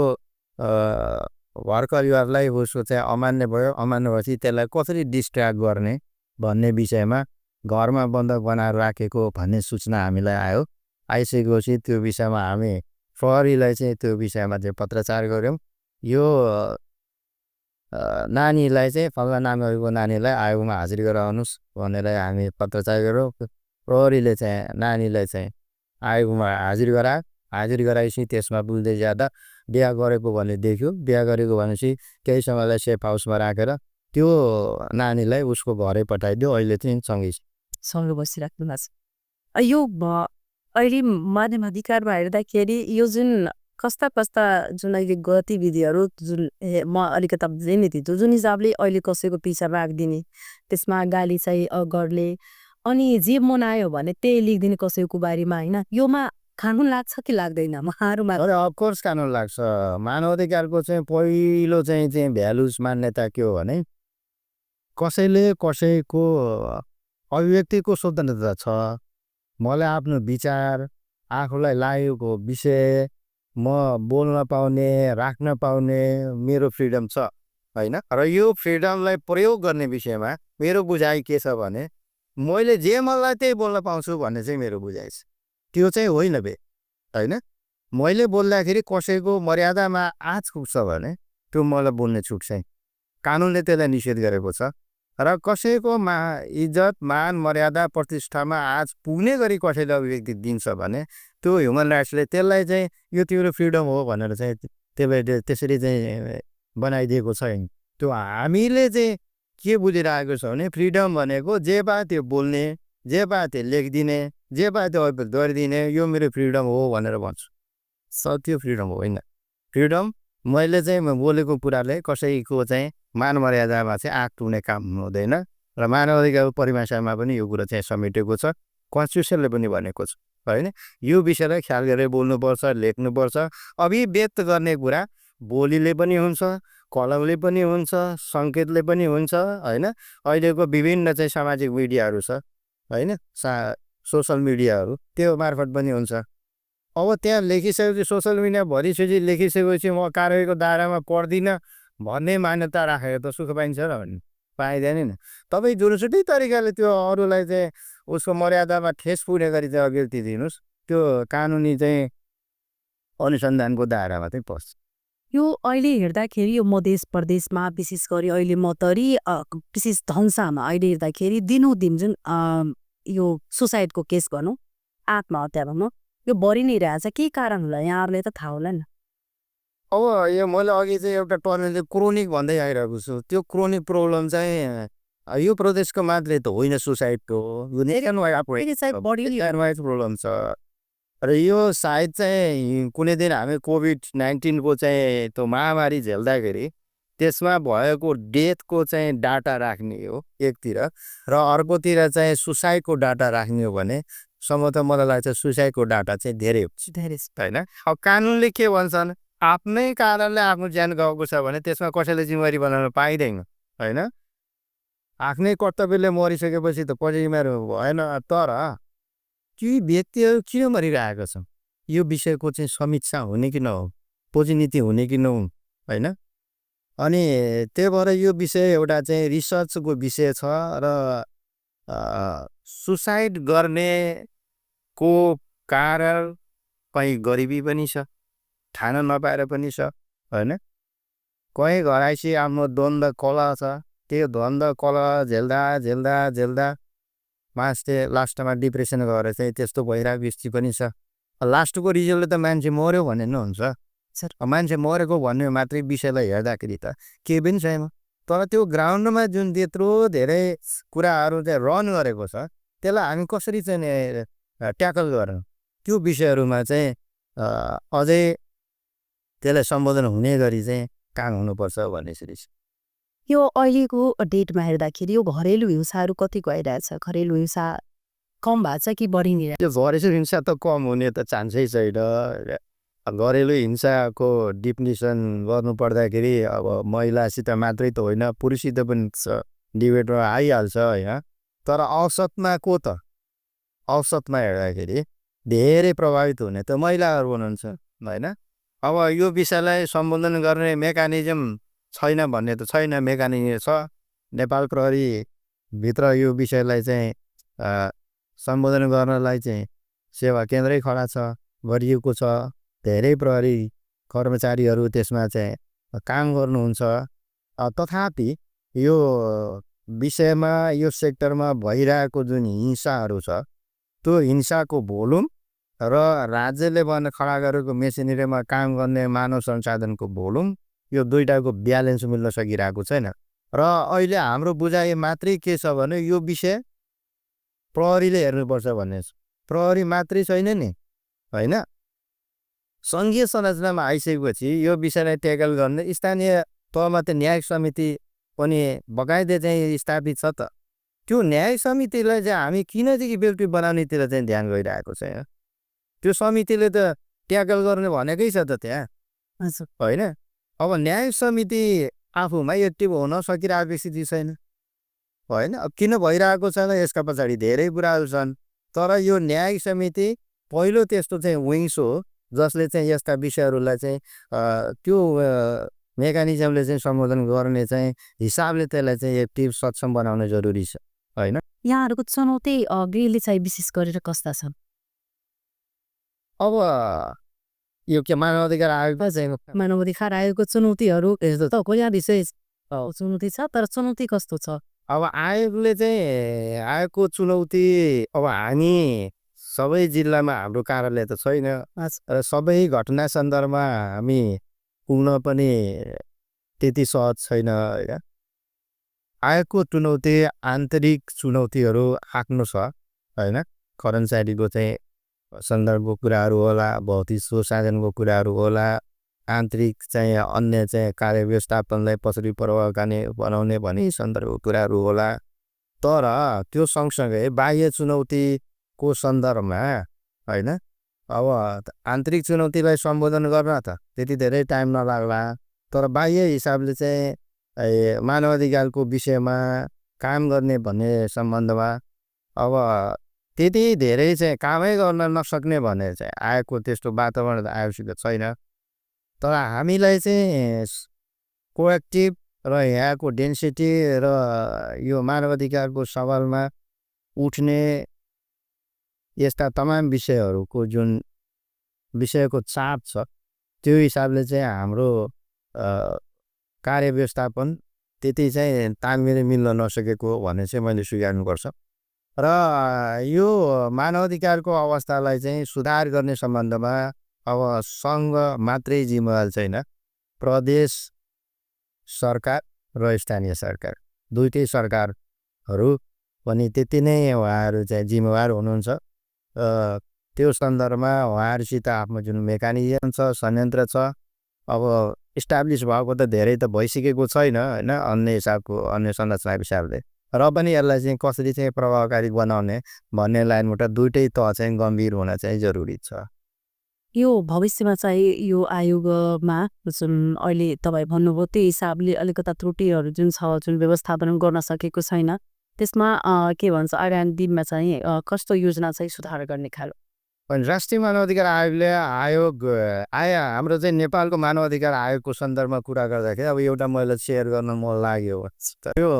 घर परिवारलाई उसको चाहिँ अमान्य भयो, अमान्य भएपछि त्यसलाई कसरी डिस्ट्र्याक्ट गर्ने भन्ने विषयमा घरमा बन्धक बनाएर राखेको भन्ने सूचना हामीलाई आइसकेपछि त्यो विषयमा हामी प्रहरीलाई चाहिँ त्यो विषयमा चाहिँ पत्रचार गऱ्यौँ। यो नानीलाई चाहिँ फल्ना नामको नानीलाई आयोगमा हाजिर गराउनुहोस् भनेर हामी पत्रचार गऱ्यौँ। प्रहरीले चाहिँ नानीलाई चाहिँ आयोगमा हाजिर गराएपछि त्यसमा बुझ्दै जाँदा बिहा गरेको भन्ने देख्यो। बिहा गरेको भनेपछि केही समयलाई सेफ हाउसमा राखेर त्यो नानीलाई उसको घरै पठाइदियो। अहिले चाहिँ सँगै बसिराख्नु भएको छ। यो अहिले मानव अधिकारमा हेर्दाखेरि यो जुन कस्ता जुन अहिले गतिविधिहरू जुन म अलिकति बुझ्दै थिन्छु, जुन हिसाबले अहिले कसैको पिछा राखिदिने, त्यसमा गाली चाहिँ गर्ने अनि जे मनायो भने त्यही लेखिदिने कसैको बारेमा होइन, योमा कानुन लाग्छ कि लाग्दैन? उहाँहरूमा अफकोर्स कानुन लाग्छ। मानव अधिकारको चाहिँ पहिलो चाहिँ भ्यालुज मान्यता के हो भने कसैले कसैको अभिव्यक्तिको स्वतन्त्रता छ। मलाई आफ्नो विचार, आफूलाई लागेको विषय म बोल्न पाउने, राख्न पाउने मेरो फ्रिडम छ होइन। र यो फ्रिडमलाई प्रयोग गर्ने विषयमा मेरो बुझाइ के छ भने मैले जे मलाई त्यही बोल्न पाउँछु भन्ने चाहिँ मेरो बुझाइ छ। त्यो चाहिँ होइन बे होइन। मैले बोल्दाखेरि कसैको मर्यादामा आँच पुग्छ भने त्यो मलाई बोल्ने छुट चाहिँ कानुनले त्यसलाई निषेध गरेको छ। र कसैको इज्जत, मान, मर्यादा, प्रतिष्ठामा आँच पुग्ने गरी कसैले अभिव्यक्ति दिन्छ भने त्यो ह्युमन राइट्सले त्यसलाई चाहिँ यो तिम्रो फ्रिडम हो भनेर चाहिँ त्यसरी चाहिँ बनाइदिएको छैन। त्यो हामीले चाहिँ के बुझिरहेको छ भने फ्रिडम भनेको जे पाए त्यो बोल्ने, जे पाए त्यो लेखिदिने, जे पाए त्यो अभिव्यक्त गरिदिने यो मेरो फ्रिडम हो भनेर भन्छु। त्यो फ्रिडम होइन। फ्रिडम मैले चाहिँ बोलेको कुराले कसैको चाहिँ मान मर्यादामा चाहिँ आँट पुग्ने काम हुँदैन। र मानव अधिकारको परिभाषामा पनि यो कुरा चाहिँ समेटेको छ, कन्स्टिट्युसनले पनि भनेको छ होइन। यो विषयलाई ख्याल गरेर बोल्नुपर्छ, लेख्नुपर्छ। अभिव्यक्त गर्ने कुरा बोलीले पनि हुन्छ, कलमले पनि हुन्छ, सङ्केतले पनि हुन्छ होइन। अहिलेको विभिन्न चाहिँ सामाजिक मिडियाहरू छ होइन, सोसल मिडियाहरू, त्यो मार्फत पनि हुन्छ। अब त्यहाँ लेखिसकेपछि सोसल मिडिया भरिसकेपछि लेखिसकेपछि म कारवाहीको दायरामा पर्दिनँ भन्ने मान्यता राखेको त सुख पाइन्छ र भन्ने पाइँदैन नि। तपाईँ जुनसुकै तरिकाले त्यो अरूलाई चाहिँ उसको मर्यादामा ठेस पुग्ने गरी चाहिँ अभिव्यक्ति दिनुहोस्, त्यो कानुनी चाहिँ अनुसन्धानको दायरामा चाहिँ पर्छ। यो अहिले हेर्दाखेरि यो मधेस प्रदेशमा विशेष गरी अहिले मतरी विशेष धनसामा अहिले हेर्दाखेरि दिनोदिन जुन यो सुसाइडको केस भनौँ, आत्महत्या भनौँ, यो बढी नै रहेछ। के कारण होला यहाँहरूले त थाहा होला नि। अब यो मैले अघि चाहिँ एउटा टर्म क्रोनिक भन्दै आइरहेको छु। त्यो क्रोनिक प्रब्लम चाहिँ यो प्रदेशको मात्रै त होइन, सुसाइडको प्रब्लम छ। र यो सायद चाहिँ कुनै दिन हामी कोभिड-19को चाहिँ त्यो महामारी झेल्दाखेरि त्यसमा भएको डेथको चाहिँ डाटा राख्ने हो एकतिर, र अर्कोतिर चाहिँ सुसाइडको डाटा राख्ने हो भने सम्भवतः मलाई लाग्छ सुसाइडको डाटा चाहिँ धेरै होइन। अब कानुनले के भन्छन्, आफ्नै कारणले आफ्नो ज्यान गएको छ भने त्यसमा कसैले जिम्मेवारी बनाउन पाइँदैन होइन। आफ्नै कर्तव्यले मरिसकेपछि त पछि जिम्मेवारी भएन। तर ती व्यक्तिहरू किन मरिरहेका छन् यो विषयको चाहिँ समीक्षा हुने कि नहो, पोजिटिभ हुने कि नहुन् होइन। अनि त्यही भएर यो विषय एउटा चाहिँ रिसर्चको विषय छ। र सुसाइड गर्नेको कारण कहीँ गरिबी पनि छ, खान नपाएर पनि छ होइन। कहीँ घराइसी आफ्नो द्वन्द्व कला छ, त्यो द्वन्द्व कला झेल्दा मान्छे लास्टमा डिप्रेसन गएर चाहिँ त्यस्तो भइरहेको स्थिति पनि छ। लास्टको रिजल्टले त मान्छे मऱ्यो भन्ने नहुन्छ। मान्छे मरेको भन्ने मात्रै विषयलाई हेर्दाखेरि त केही पनि छैन। तर त्यो ग्राउन्डमा जुन त्यत्रो धेरै कुराहरू चाहिँ रन गरेको छ त्यसलाई हामी कसरी चाहिँ ट्याकल गर्नु त्यो विषयहरूमा चाहिँ अझै त्यसलाई सम्बोधन हुने गरी चाहिँ काम हुनुपर्छ भन्ने सिरिज यो अहिलेको डेटमा हेर्दाखेरि यो घरेलु हिंसाहरू कति गइरहेछ घरेलु हिंसा कम भएको छ कि बढी नै त्यो घरेलु हिंसा त कम हुने त चान्सै छैन घरेलु हिंसाको डिफिनिसन गर्नु पर्दाखेरि अब महिलासित मात्रै त होइन पुरुषसित पनि डिबेटमा आइहाल्छ होइन तर औसतमा को त औसतमा हेर्दाखेरि धेरै प्रभावित हुने त महिलाहरू हुनुहुन्छ होइन अब यो विषयलाई सम्बोधन गर्ने मेकानिजम छैन भन्ने त छैन मेकानिजम छ नेपाल प्रहरीभित्र यो विषयलाई चाहिँ सम्बोधन गर्नलाई चाहिँ सेवा केन्द्रै खडा छ गरिएको छ धेरै प्रहरी कर्मचारीहरू त्यसमा चाहिँ काम गर्नुहुन्छ तथापि यो विषयमा यो सेक्टरमा भइरहेको जुन हिंसाहरू छ त्यो हिंसाको भोल्युम र राज्यले खडा गरेको मेसिनरीमा काम गर्ने मानव संसाधनको भोल्युम यो दुईटाको ब्यालेन्स मिल्न सकिरहेको छैन र अहिले हाम्रो बुझाइ मात्रै के छ भने यो विषय प्रहरीले हेर्नुपर्छ भन्ने छ प्रहरी मात्रै छैन नि होइन सङ्घीय संरचनामा आइसकेपछि यो विषयलाई ट्याकल गर्ने स्थानीय तहमा त न्यायिक समिति पनि बकाइदे चाहिँ स्थापित छ त त्यो न्यायिक समितिलाई चाहिँ हामी किन चाहिँ इफेक्टिभ बनाउनेतिर चाहिँ ध्यान गइरहेको छ त्यो समितिले त ट्याकल गर्ने भनेकै छ त त्यहाँ होइन अब न्यायिक समिति आफूमा एक्टिभ हुन सकिरहेको स्थिति छैन होइन अब किन भइरहेको छैन यसका पछाडि धेरै कुराहरू छन् तर यो न्यायिक समिति पहिलो त्यस्तो चाहिँ विङ्स हो जसले चाहिँ यस्ता विषयहरूलाई चाहिँ त्यो मेकानिजमले चाहिँ सम्बोधन गर्ने चाहिँ हिसाबले त्यसलाई चाहिँ एक्टिभ सक्षम बनाउन जरुरी छ होइन यहाँहरूको चुनौती गृहले चाहिँ विशेष गरेर कस्ता छन् अब यो के मानव अधिकार आयोग मानव अधिकार आयोगको चुनौतीहरू यस्तो त यहाँ विशेष चुनौती छ तर चुनौती कस्तो छ अब आयोगले चाहिँ आयोगको चुनौती अब हामी सबै जिल्लामा हाम्रो कार्यालय त छैन र सबै घटना सन्दर्भमा हामी पुग्न पनि त्यति सहज छैन होइन आयोगको चुनौती आन्तरिक चुनौतीहरू आफ्नो छ होइन कर्मचारीको चाहिँ सन्दर्भको कुराहरू होला भौतिक साधनको कुराहरू होला आन्तरिक चाहिँ अन्य चाहिँ कार्य व्यवस्थापनलाई पछाडि प्रभावकारी बनाउने भन्ने सन्दर्भको कुराहरू होला तर त्यो सँगसँगै बाह्य चुनौतीको सन्दर्भमा होइन अब आन्तरिक चुनौतीलाई सम्बोधन गर्न त त्यति धेरै टाइम नलाग्ला तर बाह्य हिसाबले चाहिँ मानव अधिकारको विषयमा काम गर्ने भन्ने सम्बन्धमा अब त्यति धेरै चाहिँ कामै गर्न नसक्ने भन्ने चाहिँ आयोगको त्यस्तो वातावरण आयोगसित छैन तर हामीलाई चाहिँ कोएक्टिभ र यहाँको डेन्सिटी र यो मानव अधिकारको सवालमा उठ्ने यस्ता तमाम विषयहरूको जुन विषयको चाप छ त्यो हिसाबले चाहिँ हाम्रो कार्य व्यवस्थापन त्यति चाहिँ तालमेल मिल्न नसकेको भन्ने चाहिँ मैले स्वीकार्नुपर्छ र यो मानव अधिकारको अवस्थालाई चाहिँ सुधार गर्ने सम्बन्धमा अब सङ्घ मात्रै जिम्मेवार छैन प्रदेश सरकार र स्थानीय सरकार दुईटै सरकारहरू पनि त्यति नै उहाँहरू चाहिँ जिम्मेवार हुनुहुन्छ त्यो सन्दर्भमा उहाँहरूसित आफ्नो जुन मेकानिजम छ संयन्त्र छ अब इस्टाब्लिस भएको त धेरै त भइसकेको छैन होइन अन्य हिसाबको अन्य संरचनाको हिसाबले र पनि यसलाई चाहिँ कसरी चाहिँ प्रभावकारी बनाउने भन्ने लाइनबाट दुईटै तह चाहिँ गम्भीर हुन चाहिँ जरुरी छ यो भविष्यमा चाहिँ यो आयोगमा जुन अहिले तपाईँ भन्नुभयो त्यो हिसाबले अलिकता त्रुटिहरू जुन छ जुन व्यवस्थापन गर्न सकेको छैन त्यसमा के भन्छ आगामी दिनमा चाहिँ कस्तो योजना चाहिँ सुधार गर्ने खालको अनि राष्ट्रिय मानव अधिकार आयोगले हाम्रो चाहिँ नेपालको मानव अधिकार आयोगको सन्दर्भमा कुरा गर्दाखेरि अब एउटा मैले सेयर गर्न मन लाग्यो यो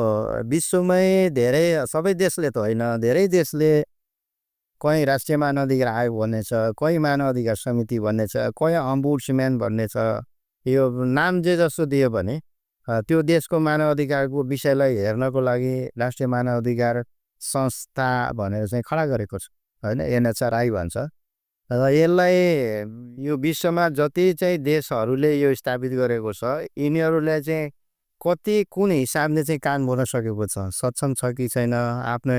विश्वमै धेरै सबै देशले त होइन धेरै देशले कहीँ राष्ट्रिय मानव अधिकार आयोग भन्ने छ कहीँ मानव अधिकार समिति भन्ने छ कहीँ अम्बुड्सम्यान भन्ने छ यो नाम जे जस्तो दियो भने त्यो देशको मानव अधिकारको विषयलाई हेर्नको लागि राष्ट्रिय मानव अधिकार संस्था भनेर चाहिँ खडा गरेको छ होइन एनएचआरआई भन्छ र यसलाई यो विश्वमा जति चाहिँ देशहरूले यो स्थापित गरेको छ यिनीहरूले चाहिँ कति कुन हिसाबले चाहिँ कान बोल्न सकेको छ, सक्षम छ कि छैन, आफ्नो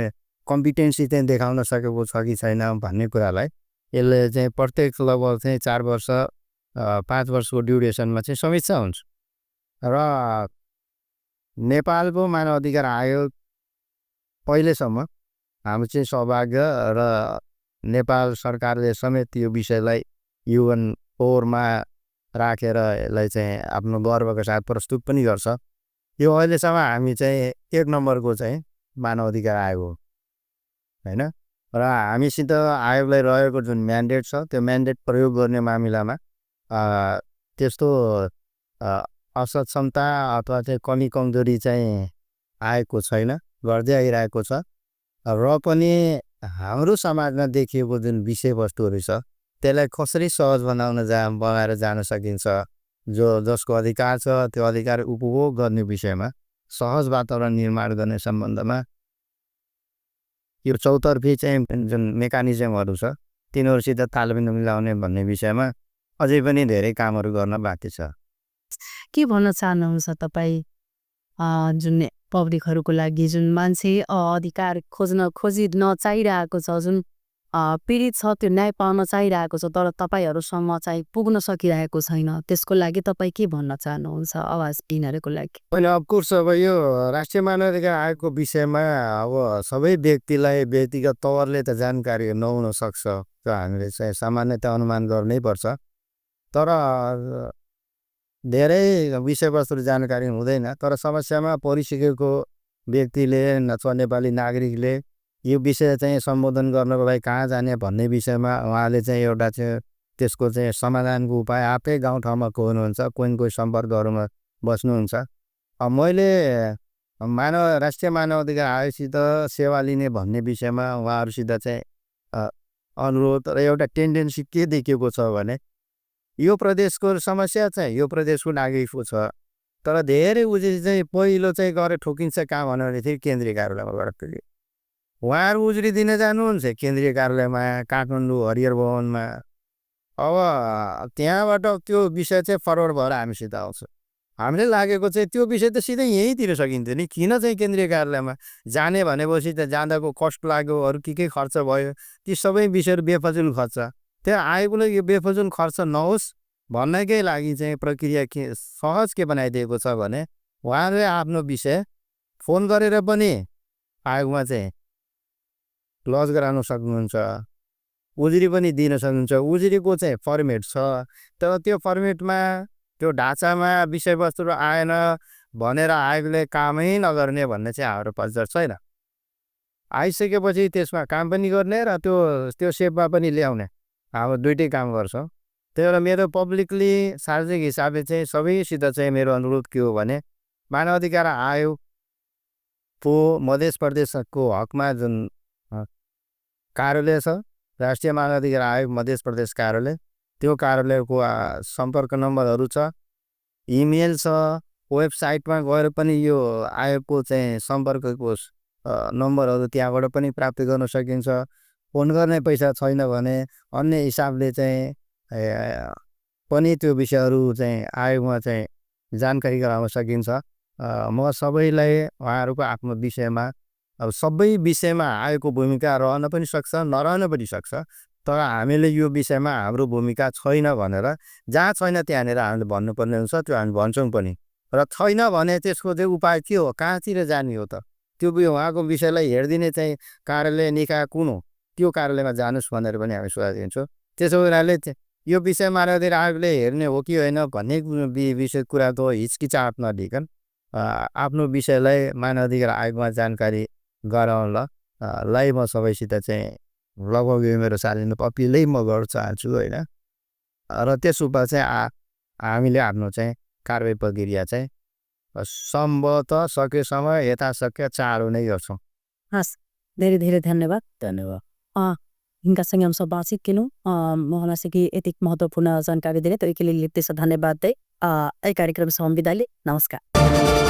कम्पिटेन्सी चाहिँ देखाउन सकेको छ कि छैन भन्ने कुरालाई यसले चाहिँ प्रत्येक लगभग चाहिँ 4 वर्ष 5 वर्षको ड्युरेसनमा चाहिँ समीक्षा हुन्छ। र नेपालको मानव अधिकार आयोग पहिलेसम्म हाम्रो चाहिँ सौभाग्य र नेपाल सरकारले समेत यो विषयलाई UN 4 मा राखेर यसलाई चाहिँ आफ्नो गर्वको साथ प्रस्तुत पनि गर्छ। यो अहिलेसम्म हामी चाहिँ 1 नम्बरको चाहिँ मानव अधिकार आयोग हो हैन। र हामीसित आयोगलाई रहेको जुन म्यान्डेट छ त्यो म्यान्डेट प्रयोग गर्ने मामिलामा त्यस्तो असक्षमता अथवा चाहिँ कमी कमजोरी चाहिँ आएको छैन, गर्दै आइरहेको छ। र पनि हाम्रो समाजमा देखिएको जुन विषयवस्तुहरू छ त्यसलाई कसरी सहज बनाएर जान सकिन्छ, जसको अधिकार छ त्यो अधिकार उपभोग गर्ने विषयमा सहज वातावरण निर्माण गर्ने सम्बन्धमा यो चौतर्फी चाहिँ जुन मेकानिजमहरू छ तिनीहरूसित तालमेल मिलाउने भन्ने विषयमा अझै पनि धेरै कामहरू गर्न बाँकी छ। के भन्न चाहनुहुन्छ तपाईँ जुन पब्लिकहरूको लागि, जुन मान्छे अधिकार खोजी नचाहिरहेको छ, जुन पीडित छ त्यो न्याय पाउन चाहिरहेको छ तर तपाईँहरूसम्म चाहिँ पुग्न सकिरहेको छैन, त्यसको लागि तपाईँ के भन्न चाहनुहुन्छ आवाज दिनेहरूको लागि? होइन, अफकोर्स अब यो राष्ट्रिय मानवाधिकार आयोगको विषयमा अब सबै व्यक्तिलाई व्यक्तिगत तवरले त जानकारी नहुन सक्छ, त्यो हामीले चाहिँ सामान्यतया अनुमान गर्नै पर्छ। तर धेरै विषयवस्तु जानकारी हुँदैन, तर समस्यामा परिसकेको व्यक्तिले अथवा नेपाली नागरिकले यो विषय चाहिँ सम्बोधन गर्नको लागि कहाँ जाने भन्ने विषयमा उहाँले चाहिँ एउटा चाहिँ त्यसको चाहिँ समाधानको उपाय आफै गाउँठाउँमा खोज्नुहुन्छ, कोही सम्पर्कहरूमा बस्नुहुन्छ। मैले राष्ट्रिय मानवाधिकार आयोगसित सेवा लिने भन्ने विषयमा उहाँहरूसित चाहिँ अनुरोध र एउटा टेन्डेन्सी के देखिएको छ भने यो प्रदेशको समस्या चाहिँ यो प्रदेशको नागरिकको छ, तर धेरै उजुरी चाहिँ पहिलो चाहिँ गएर ठोकिन्छ कहाँ भन्यो भने केन्द्रीय कार्यालयमा गएर उहाँहरू उजुरी दिन जानुहुन्छ केन्द्रीय कार्यालयमा, काठमाडौँ हरिहर भवनमा। अब त्यहाँबाट त्यो विषय चाहिँ फरवर्ड भएर हामीसित आउँछ। हामीले लागेको चाहिँ त्यो विषय त सिधै यहीँतिर सकिन्थ्यो नि, किन चाहिँ केन्द्रीय कार्यालयमा जाने भनेपछि त जाँदाको कस्ट लाग्यो, अरू के खर्च भयो, ती सबै विषयहरू बेफजुल खर्च। त्यहाँ आयोगले यो बेफजुल खर्च नहोस् भन्नकै लागि चाहिँ प्रक्रिया के सहज के बनाइदिएको छ भने उहाँले आफ्नो विषय फोन गरेर पनि आयोगमा चाहिँ लज गराउन सक्नुहुन्छ, उजुरी पनि दिन सक्नुहुन्छ। उजुरीको चाहिँ फर्मेट छ, तर त्यो फर्मेटमा त्यो ढाँचामा विषयवस्तुहरू आएन भनेर आयोगले कामै नगर्ने भन्ने चाहिँ हाम्रो पक्ष छैन। आइसकेपछि त्यसमा काम पनि गर्ने र त्यो सेपमा पनि ल्याउने, हाम्रो दुइटै काम गर्छौँ। त्यही भएर मेरो पब्लिकली सार्वजनिक हिसाबले चाहिँ सबैसित चाहिँ मेरो अनुरोध के हो भने मानवाधिकार आयोगको मध्य प्रदेशको हकमा जुन कार्यालय छ, राष्ट्रिय मानवाधिकार आयोग मध्य प्रदेश कार्यालय, त्यो कार्यालयको सम्पर्क नम्बरहरू छ, इमेल छ, वेबसाइटमा गएर पनि यो आयोगको चाहिँ सम्पर्कको नम्बरहरू त्यहाँबाट पनि प्राप्त गर्न सकिन्छ। फोन गर्ने पैसा छैन भने अन्य हिसाबले चाहिँ पनि त्यो विषयहरू चाहिँ आयोगमा चाहिँ जानकारी गराउन सकिन्छ। म सबैलाई उहाँहरूको आफ्नो विषयमा अब सबै विषयमा आयोगको भूमिका रहन पनि सक्छ, नरहन पनि सक्छ, तर हामीले यो विषयमा हाम्रो भूमिका छैन भनेर जहाँ छैन त्यहाँनिर हामीले भन्नुपर्ने हुन्छ, त्यो हामी भन्छौँ पनि। र छैन भने त्यसको चाहिँ उपाय के हो, कहाँतिर जाने हो त, त्यो उहाँको विषयलाई हेरिदिने चाहिँ कार्यालय निकाय कुन हो, त्यो कार्यालयमा जानुहोस् भनेर पनि हामी सुझाव दिन्छौँ। त्यसो हुनाले यो विषय मानवाधिकार आयोगले हेर्ने हो कि होइन भन्ने विषय कुराको हिचकिचाहट नलिकन आफ्नो विषयलाई मानवाधिकार आयोगमा जानकारी गराउनलाई म सबैसित चाहिँ लगभग यो मेरो सार्वजनिक अपिलै म गर्न चाहन्छु होइन। र त्यस उप चाहिँ हामीले आफ्नो चाहिँ कारबाही प्रक्रिया चाहिँ सम्भवतः सकेसम्म यथाशक्य चाँडो नै गर्छौँ। हस्, धेरै धेरै धन्यवाद। धन्यवाद। हिनकासँग हम सब बातचीत केलौँ, उहाँलाई चाहिँ यति महत्त्वपूर्ण जानकारी दिने, त्यसैले त्यसो धन्यवाद दे। कार्यक्रम से हम विदा ले, नमस्कार।